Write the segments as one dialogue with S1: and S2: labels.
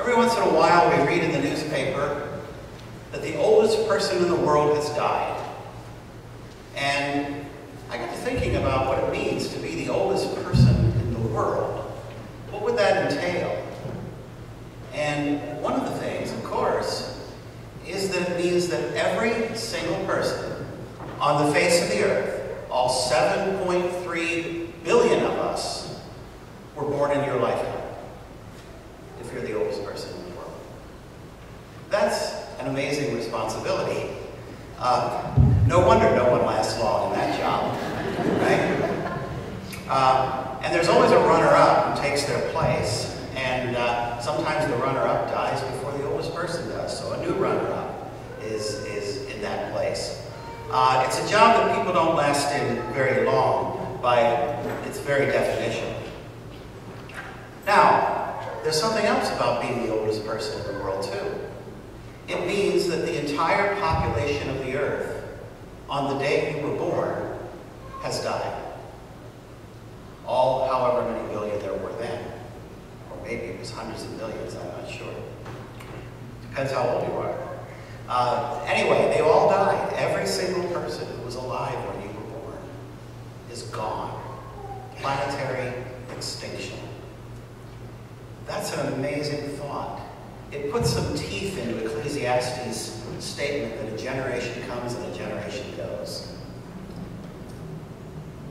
S1: Every once in a while we read in the newspaper that the oldest person in the world has died. And I got to thinking about what it means to be the oldest person in the world. What would that entail? And one of the things, of course, is that it means that every single person on the face of the earth, all 7.3 billion of us, were born in your lifetime, if you're the oldest person in the world. That's an amazing responsibility. No wonder no one lasts long in that job, right? And there's always a runner-up who takes their place, and sometimes the runner-up dies before the oldest person does, so a new runner-up is in that place. It's a job that people don't last in very long by its very definition. Now, there's something else about being the oldest person in the world, too. It means that the entire population of the earth, on the day you were born, has died. All, however many billion there were then. Or maybe it was hundreds of millions, I'm not sure. Depends how old you are. Anyway, they all died. Every single person who was alive when you were born is gone. Planetary extinction. That's an amazing thought. It puts some teeth into Ecclesiastes' statement that a generation comes and a generation goes.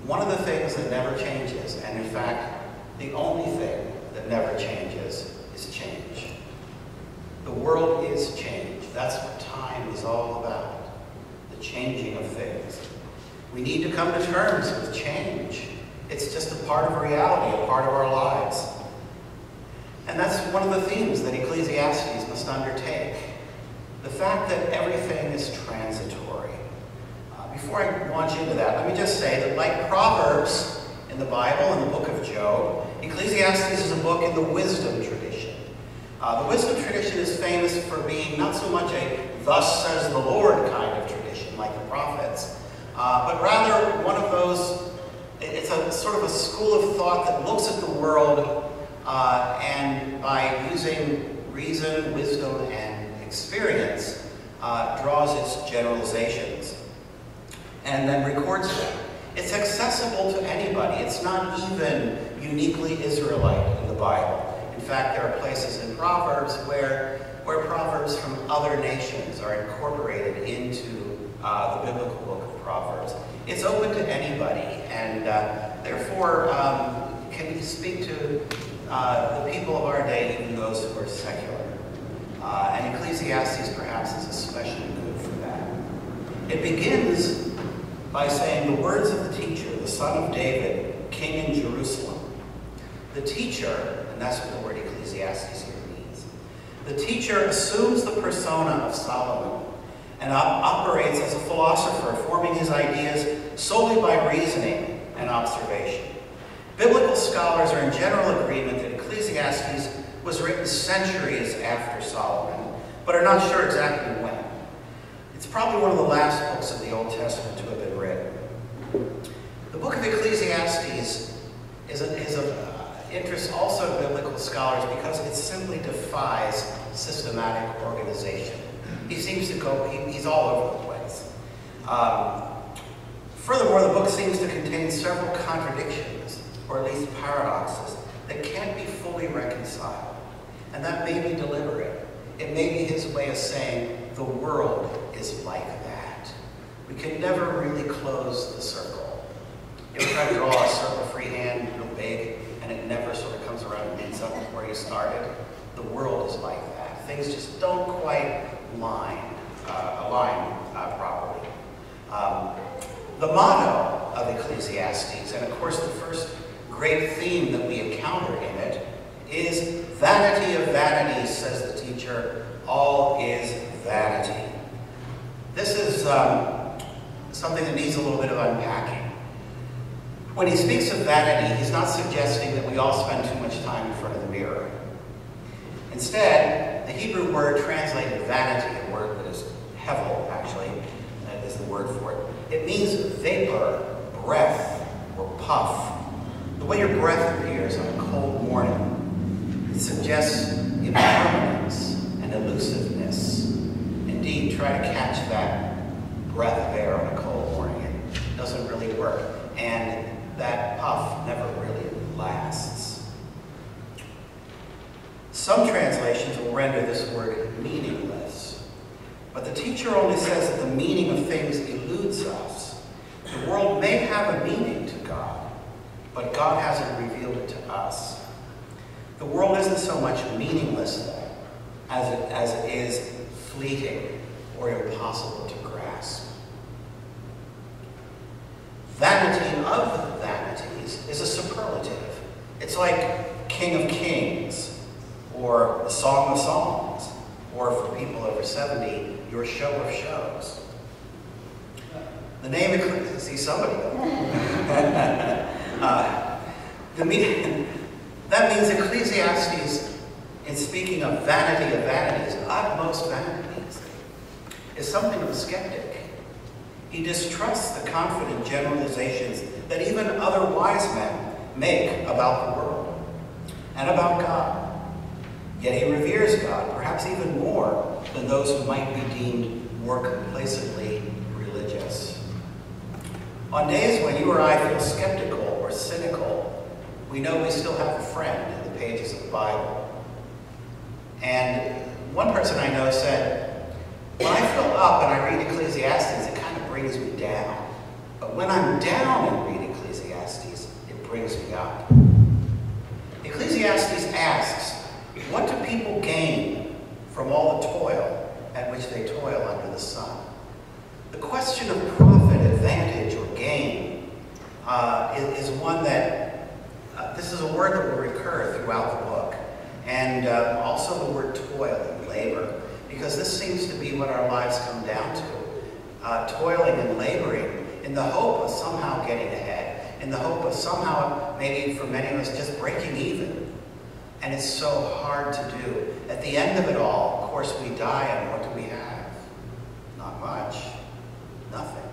S1: One of the things that never changes, and in fact, the only thing that never changes, is change. The world is change. That's what time is all about. The changing of things. We need to come to terms with change. It's just a part of reality, a part of our lives. And that's one of the themes that Ecclesiastes must undertake. The fact that everything is transitory. Before I launch into that, let me just say that like Proverbs in the Bible and the book of Job, Ecclesiastes is a book in the wisdom tradition. The wisdom tradition is famous for being not so much a thus says the Lord kind of tradition like the prophets, but rather one of those, it's a sort of a school of thought that looks at the world and by using reason, wisdom, and experience, draws its generalizations and then records them. It's accessible to anybody. It's not even uniquely Israelite in the Bible. In fact, there are places in Proverbs where Proverbs from other nations are incorporated into the biblical book of Proverbs. It's open to anybody, and therefore can speak to the people of our day, even those who are secular. And Ecclesiastes perhaps is especially good for that. It begins by saying the words of the teacher, the son of David, king in Jerusalem. The teacher, and that's what the word Ecclesiastes here means, the teacher assumes the persona of Solomon and operates as a philosopher, forming his ideas solely by reasoning and observation. Biblical scholars are in general agreement that Ecclesiastes was written centuries after Solomon, but are not sure exactly when. It's probably one of the last books of the Old Testament to have been written. The book of Ecclesiastes is of interest also to biblical scholars because it simply defies systematic organization. He seems to go, he's all over the place. Furthermore, the book seems to contain several contradictions, or at least paradoxes, that can't be fully reconciled. And that may be deliberate. It may be his way of saying, the world is like that. We can never really close the circle. You ever try to draw a circle freehand real big, and it never sort of comes around and ends up where you started? The world is like that. Things just don't quite align properly. The motto of Ecclesiastes, and of course the first great theme that we encounter in it, is vanity of vanities, says the teacher, all is vanity. This is something that needs a little bit of unpacking. When he speaks of vanity, he's not suggesting that we all spend too much time in front of the mirror. Instead, the Hebrew word translated vanity, a word that is hevel, actually, that is the word for it. It means vapor, breath, or puff. The way your breath appears on a cold morning, it suggests impermanence. appearance and elusiveness. Indeed, try to catch that breath of air on a cold morning. It doesn't really work. And that puff never really lasts. Some translations will render this word meaningless. But the teacher only says that the meaning of things eludes us. The world may have a meaning to God, but God hasn't revealed it to us. The world isn't so much meaningless, though, as it is fleeting or impossible to grasp. Vanity of vanities is a superlative. It's like King of Kings, or the Song of Songs, or for people over 70, your show of shows. The name of, see somebody that means Ecclesiastes, in speaking of vanities, utmost vanities, is something of a skeptic. He distrusts the confident generalizations that even other wise men make about the world and about God. Yet he reveres God, perhaps even more than those who might be deemed more complacently religious. On days when you or I feel skeptical or cynical, we know we still have a friend in the pages of the Bible. And one person I know said, when I feel up and I read Ecclesiastes, it kind of brings me down. But when I'm down and read Ecclesiastes, it brings me up. Ecclesiastes asks, what do people gain from all the toil at which they toil under the sun? The question of profit, advantage, or gain is one that, this is a word that will recur throughout the book. And also the word toil and labor, because this seems to be what our lives come down to. Toiling and laboring in the hope of somehow getting ahead, in the hope of somehow, maybe for many of us, just breaking even. And it's so hard to do. At the end of it all, of course, we die, and what do we have? Not much. Nothing.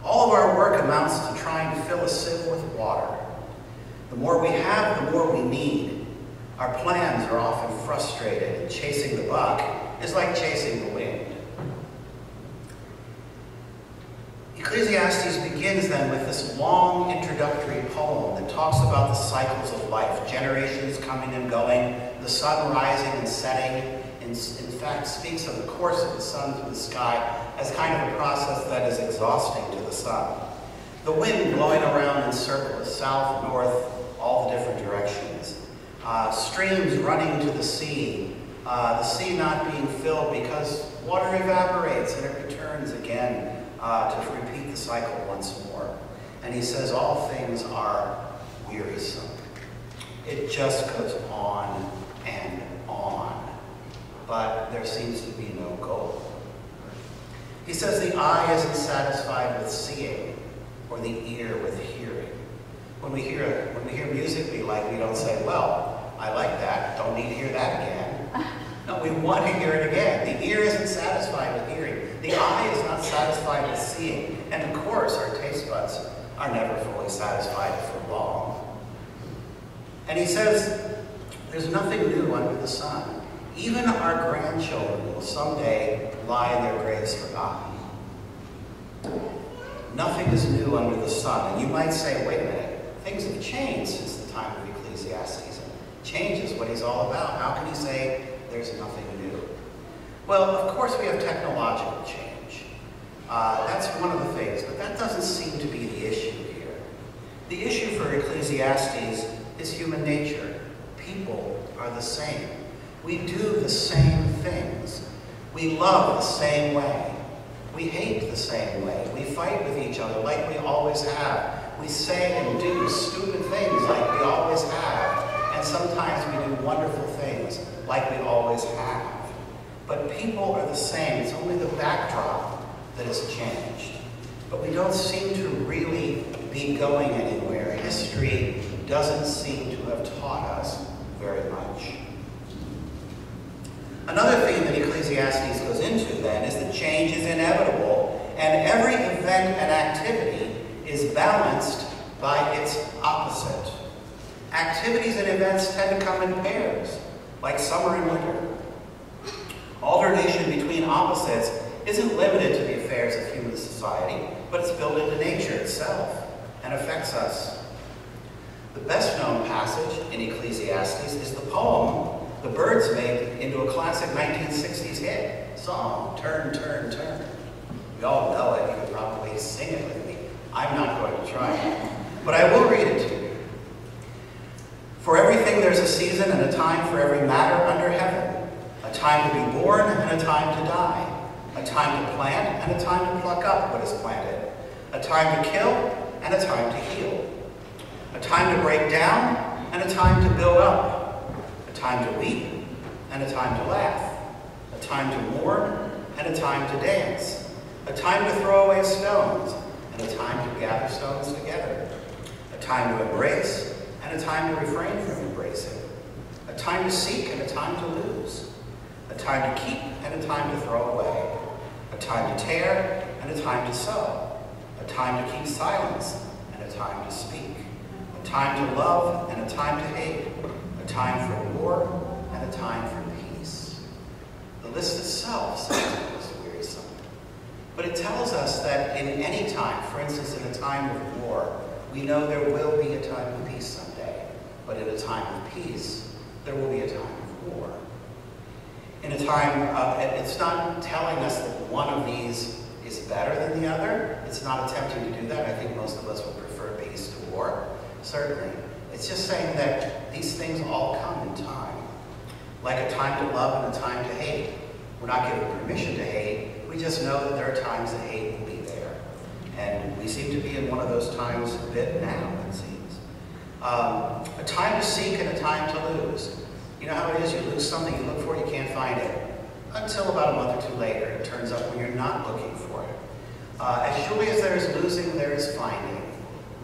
S1: All of our work amounts to trying to fill a sieve with water. The more we have, the more we need. Our plans are often frustrated, and chasing the buck is like chasing the wind. Ecclesiastes begins then with this long introductory poem that talks about the cycles of life, generations coming and going, the sun rising and setting. In fact, speaks of the course of the sun through the sky as kind of a process that is exhausting to the sun. The wind blowing around in circles, south, north, all the different directions. Streams running to the sea not being filled because water evaporates and it returns again to repeat the cycle once more. And he says all things are wearisome. It just goes on and on, but there seems to be no goal. He says the eye isn't satisfied with seeing, or the ear with hearing. When we hear music we like, we don't say, well, I like that, don't need to hear that again. No, we want to hear it again. The ear isn't satisfied with hearing. The eye is not satisfied with seeing. And of course, our taste buds are never fully satisfied for long. And he says, there's nothing new under the sun. Even our grandchildren will someday lie in their graves forgotten. Nothing is new under the sun. And you might say, wait a minute, things have changed since the time of Ecclesiastes. Change is what he's all about. How can he say there's nothing new? Well, of course we have technological change. That's one of the things, but that doesn't seem to be the issue here. The issue for Ecclesiastes is human nature. People are the same. We do the same things. We love the same way. We hate the same way. We fight with each other like we always have. We say and do stupid things like we always have. And sometimes we do wonderful things like we always have. But people are the same. It's only the backdrop that has changed. But we don't seem to really be going anywhere. History doesn't seem to have taught us very much. Another theme that Ecclesiastes goes into then is that change is inevitable, and every event and activity is balanced by its opposite. Activities and events tend to come in pairs. like summer and winter. Alternation between opposites isn't limited to the affairs of human society, but it's built into nature itself and affects us. The best known passage in Ecclesiastes is the poem the Byrds made into a classic 1960s hit song, Turn, Turn, Turn. We all know it. You could probably sing it with me. I'm not going to try it, but I will read it to you. For everything there's a season and a time for every matter under heaven, a time to be born and a time to die, a time to plant and a time to pluck up what is planted, a time to kill and a time to heal, a time to break down and a time to build up, a time to weep and a time to laugh, a time to mourn and a time to dance, a time to throw away stones and a time to gather stones together, a time to embrace and a time to refrain from embracing, a time to seek and a time to lose, a time to keep and a time to throw away, a time to tear and a time to sow, a time to keep silence and a time to speak, a time to love and a time to hate, a time for war and a time for peace. The list itself sounds wearisome, but it tells us that in any time, for instance in a time of war, we know there will be a time of peace someday, but in a time of peace, there will be a time of war. In a time, it's not telling us that one of these is better than the other. It's not attempting to do that. I think most of us would prefer peace to war, certainly. It's just saying that these things all come in time. Like a time to love and a time to hate. We're not given permission to hate. We just know that there are times that hate will be there. And we seem to be in one of those times a bit now, it seems. A time to seek and a time to lose. You know how it is, you lose something, you look for it, you can't find it. Until about a month or two later, it turns up when you're not looking for it. As surely as there is losing, there is finding.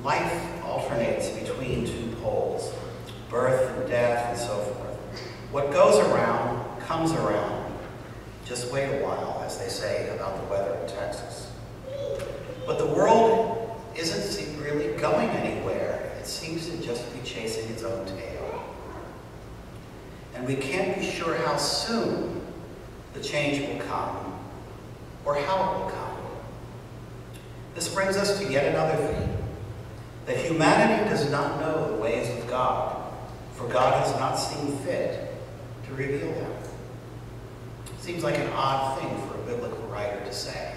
S1: Life alternates between two poles, birth and death and so forth. What goes around comes around. Just wait a while, as they say about the weather in Texas. But the world isn't really going anywhere. It seems to just be chasing its own tail. And we can't be sure how soon the change will come or how it will come. This brings us to yet another theme, that humanity does not know the ways of God, for God has not seen fit to reveal them. Seems like an odd thing for a biblical writer to say,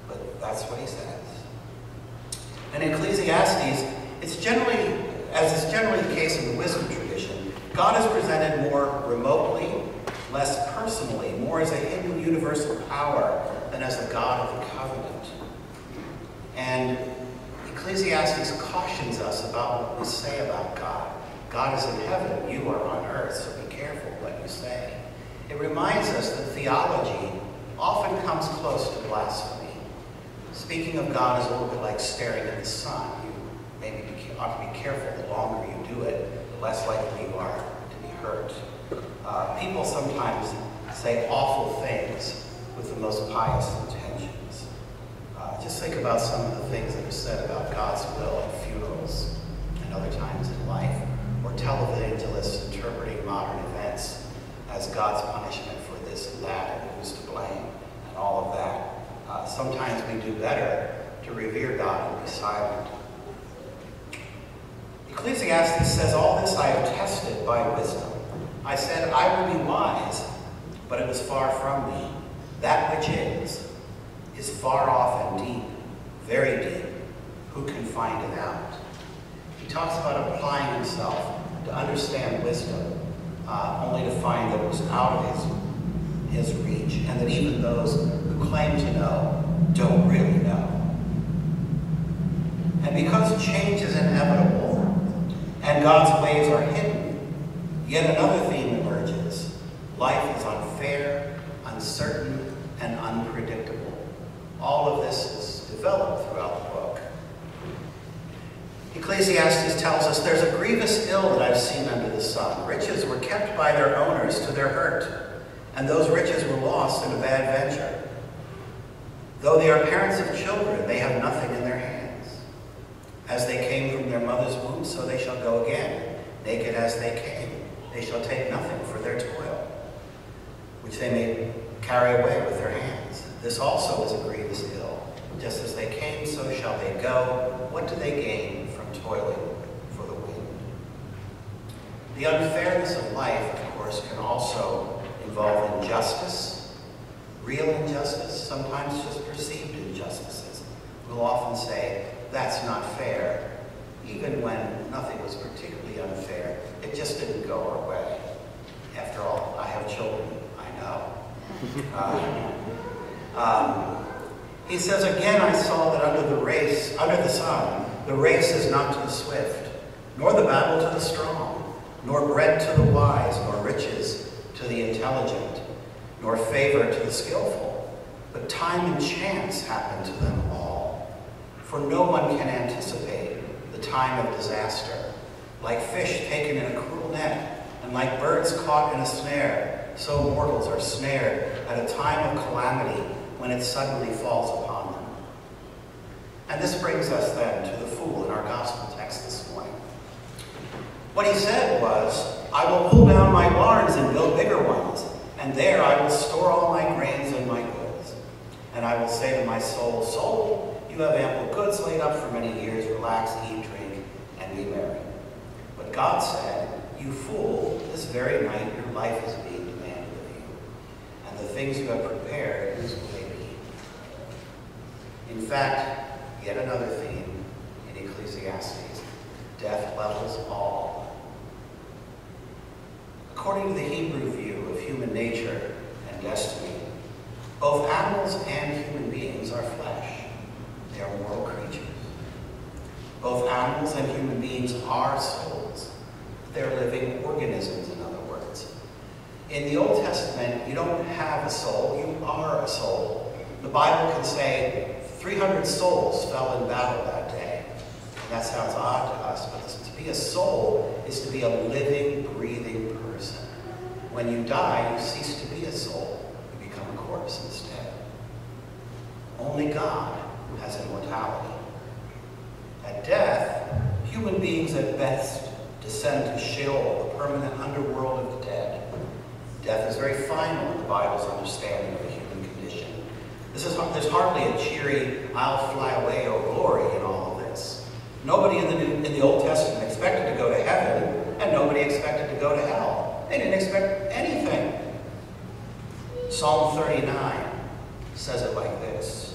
S1: but that's what he says. And in Ecclesiastes, as is generally the case in the wisdom tradition, God is presented more remotely, less personally, more as a hidden universal power than as the God of the covenant. And Ecclesiastes cautions us about what we say about God. God is in heaven, you are on earth, so be careful what you say. It reminds us that theology often comes close to blasphemy. Speaking of God is a little bit like staring at the sun. You maybe ought to be careful. The longer you do it, the less likely you are to be hurt. People sometimes say awful things with the most pious intentions. Just think about some of the things that are said about God's will at funerals and other times in life, or televangelists interpreting modern events as God's punishment for this and that, and who's to blame, and all of that. Sometimes we do better to revere God and be silent. Ecclesiastes says, all this I have tested by wisdom. I said, I will be wise, but it was far from me. That which is far off and deep, very deep. Who can find it out? He talks about applying himself to understand wisdom, only to find that it was out of his reach, and that even those who claim to know don't really know. And because change is inevitable, and God's ways are hidden, yet another theme emerges. Life is unfair, uncertain, and unpredictable. All of this is developed throughout the book. Ecclesiastes tells us, there's a grievous ill that I've seen under the sun. Riches were kept by their owners to their hurt, and those riches were lost in a bad venture. Though they are parents of children, they have nothing in their hands. As they came from their mother's womb, so they shall go again. Naked as they came, they shall take nothing for for their toil, which they may carry away with their hands. This also is a grievous ill. Just as they came, so shall they go. What do they gain from toiling for the wind? The unfairness of life, of course, can also involve injustice, real injustice, sometimes just perceived injustices. We'll often say, that's not fair, even when nothing was particularly unfair. It just didn't go our way. After all, I have children, I know. He says, again, I saw that under the sun, the race is not to the swift, nor the battle to the strong, nor bread to the wise, nor riches to the intelligent, nor favor to the skillful. But time and chance happen to them all. For no one can anticipate the time of disaster. Like fish taken in a cruel net, and like birds caught in a snare, so mortals are snared at a time of calamity when it suddenly falls upon them. And this brings us then to the fool in our gospel text this morning. What he said was, I will pull down my barns and build bigger ones, and there I will store all my grains and my goods. And I will say to my soul, soul, you have ample goods laid up for many years. Relax, eat, drink, and be merry. But God said, you fool, this very night your life is being demanded of you. And the things you have prepared, whose will they be? In fact, yet another theme in Ecclesiastes, death levels all. According to the Hebrew view of human nature and destiny, both animals and human beings are flesh. They are mortal creatures. Both animals and human beings are souls. They're living organisms, in other words. In the Old Testament, you don't have a soul, you are a soul. The Bible can say 300 souls fell in battle that day. And that sounds odd to us, but to be a soul is to be a living, breathing person. When you die, you cease to be a soul. You become a corpse instead. Only God has immortality. At death, human beings at best descend to Sheol, the permanent underworld of the dead. Death is very final in the Bible's understanding of the human condition. There's hardly a cheery, I'll fly away, oh glory, in all of this. Nobody in the Old Testament expected to go to heaven, and nobody expected to go to hell. They didn't expect anything. Psalm 39 says it like this.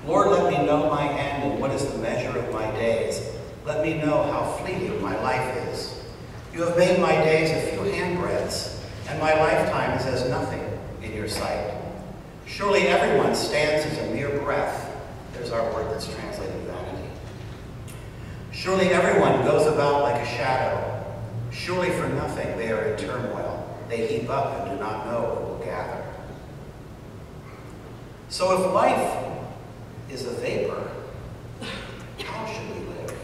S1: Lord, let me know my end and what is the measure of my days. Let me know how fleeting my life is. You have made my days a few handbreadths, and my lifetime is as nothing in your sight. Surely everyone stands as a mere breath. There's our word that's translated vanity. Surely everyone goes about like a shadow. Surely for nothing they are in turmoil. They heap up and do not know who will gather. So if life is a vapor, how should we live?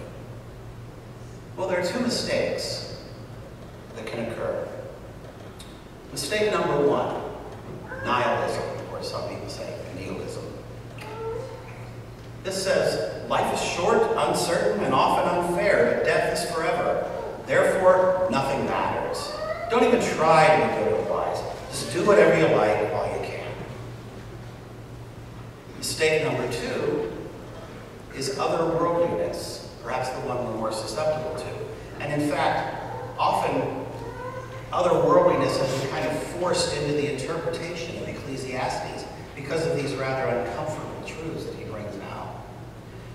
S1: Well, there are two mistakes that can occur. Mistake number one, nihilism, or some people say nihilism. This says, life is short, uncertain, and often unfair, but death is forever. Therefore, nothing matters. Don't even try to be good or wise. Just do whatever you like while you can. Mistake number two is otherworldliness, perhaps the one we're more susceptible to. And in fact, often otherworldliness has been kind of forced into the interpretation of Ecclesiastes because of these rather uncomfortable truths that he brings out.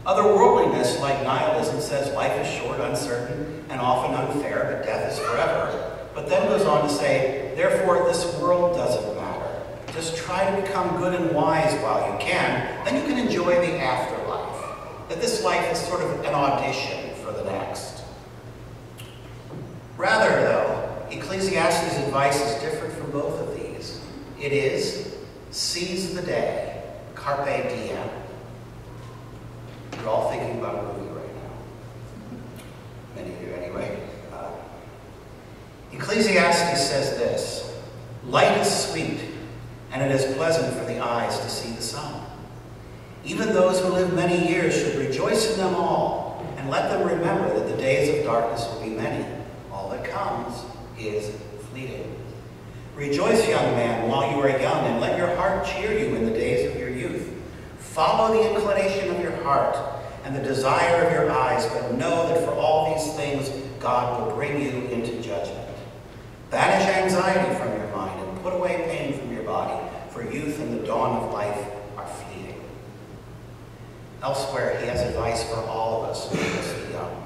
S1: Otherworldliness, like nihilism, says life is short, uncertain, and often unfair, but death is forever. But then goes on to say, therefore this world doesn't matter. Just try to become good and wise while you can, then you can enjoy the afterlife. That this life is sort of an audition for the next. Rather, though, Ecclesiastes' advice is different from both of these. It is, seize the day, carpe diem. You're all thinking about a movie right now. Many of you, anyway. Ecclesiastes says this, light is sweet, and it is pleasant for the eyes to see the sun. Even those who live many years should rejoice in them all, and let them remember that the days of darkness will be many. All that comes is fleeting. Rejoice, young man, while you are young, and let your heart cheer you in the days of your youth. Follow the inclination of your heart and the desire of your eyes, but know that for all these things God will bring you into judgment. Banish anxiety from your mind and put away pain from your body, for youth and the dawn of life are fleeting. Elsewhere, he has advice for all of us, especially young.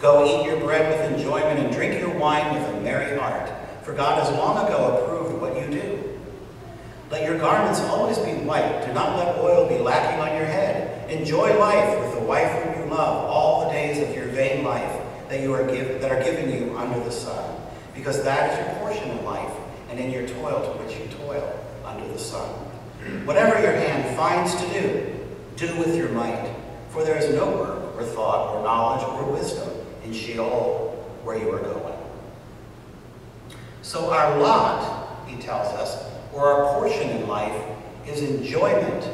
S1: Go eat your bread with enjoyment and drink your wine with a merry heart, for God has long ago approved what you do. Let your garments always be white. Do not let oil be lacking on your head. Enjoy life with the wife whom you love all the days of your vain life that are given you under the sun, because that is your portion in life, and in your toil to which you toil under the sun. Whatever your hand finds to do, do with your might, for there is no work or thought or knowledge or wisdom in Sheol where you are going. So our lot, he tells us, or our portion in life is enjoyment,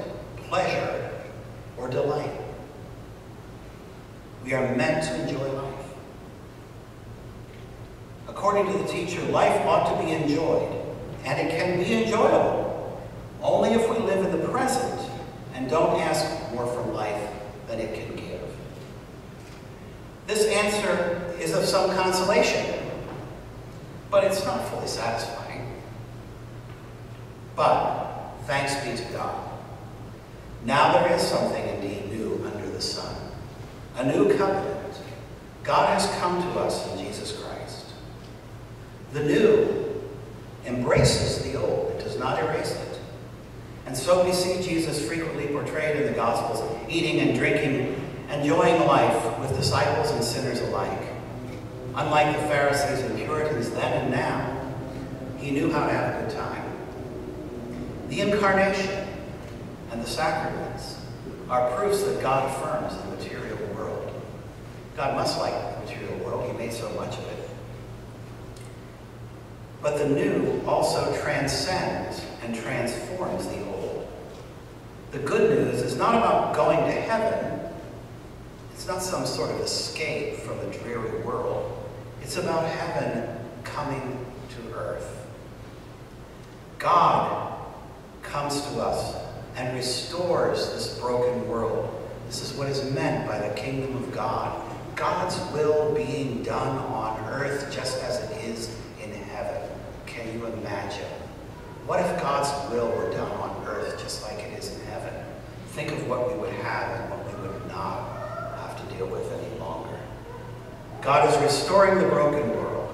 S1: pleasure, or delight. We are meant to enjoy life. According to the teacher, life ought to be enjoyed, and it can be enjoyable only if we live in the present and don't ask more from life than it can give. This answer is of some consolation, but it's not fully satisfying. But thanks be to God. Now there is something indeed new under the sun, a new covenant. God has come to us in Jesus Christ. The new embraces the old. It does not erase it. And so we see Jesus frequently portrayed in the Gospels, eating and drinking, enjoying life with disciples and sinners alike. Unlike the Pharisees and Puritans then and now, he knew how to have a good time. The incarnation and the sacraments are proofs that God affirms the material world. God must like the material world. He made so much of it. But the new also transcends and transforms the old. The good news is not about going to heaven. It's not some sort of escape from the dreary world. It's about heaven coming to earth. God comes to us and restores this broken world. This is what is meant by the kingdom of God. God's will being done on earth just as it is in heaven. Can you imagine? What if God's will were done on earth just like it is in heaven? Think of what we would have and what we would not have to deal with any longer. God is restoring the broken world.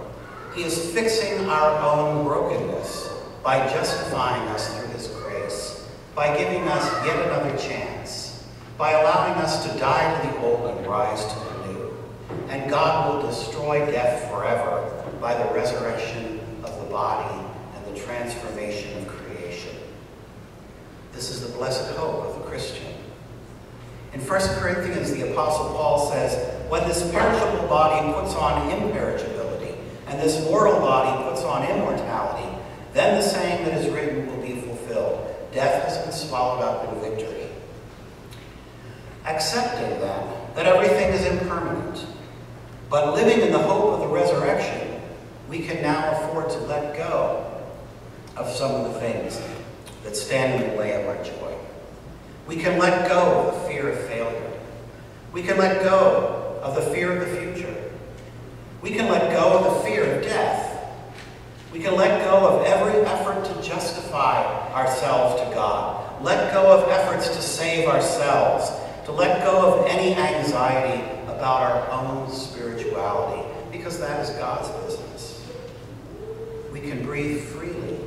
S1: He is fixing our own brokenness by justifying us through his grace, by giving us yet another chance, by allowing us to die to the old and rise to the new. And God will destroy death forever by the resurrection of the body and the transformation of creation. This is the blessed hope of the Christian. In 1 Corinthians, the Apostle Paul says, when this perishable body puts on imperishability, and this mortal body puts on immortality, then the saying that is written will be fulfilled. Death has been swallowed up in victory. Accepting then that everything is impermanent, but living in the hope of the resurrection, we can now afford to let go of some of the things that stand in the way of our joy. We can let go of the fear of failure. We can let go of the fear of the future. We can let go of the fear of death. We can let go of every effort to justify ourselves to God. Let go of efforts to save ourselves. To let go of any anxiety about our own spirituality, because that is God's business. We can breathe freely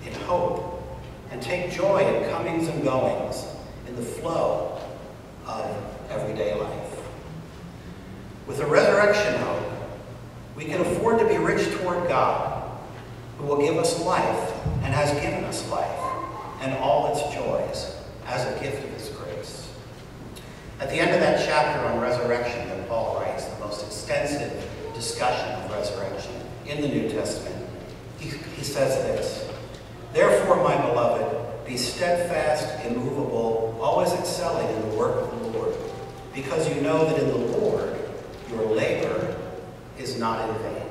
S1: in hope and take joy in comings and goings, in the flow of everyday life. With a resurrection hope, we can afford to be rich toward God, who will give us life and has given us life and all its joys as a gift of his grace. At the end of that chapter on resurrection that Paul writes, the most extensive discussion of resurrection in the New Testament, he says this, "Therefore, my beloved, be steadfast, immovable, always excelling in the work of the Lord, because you know that in the Lord your labor is not in vain."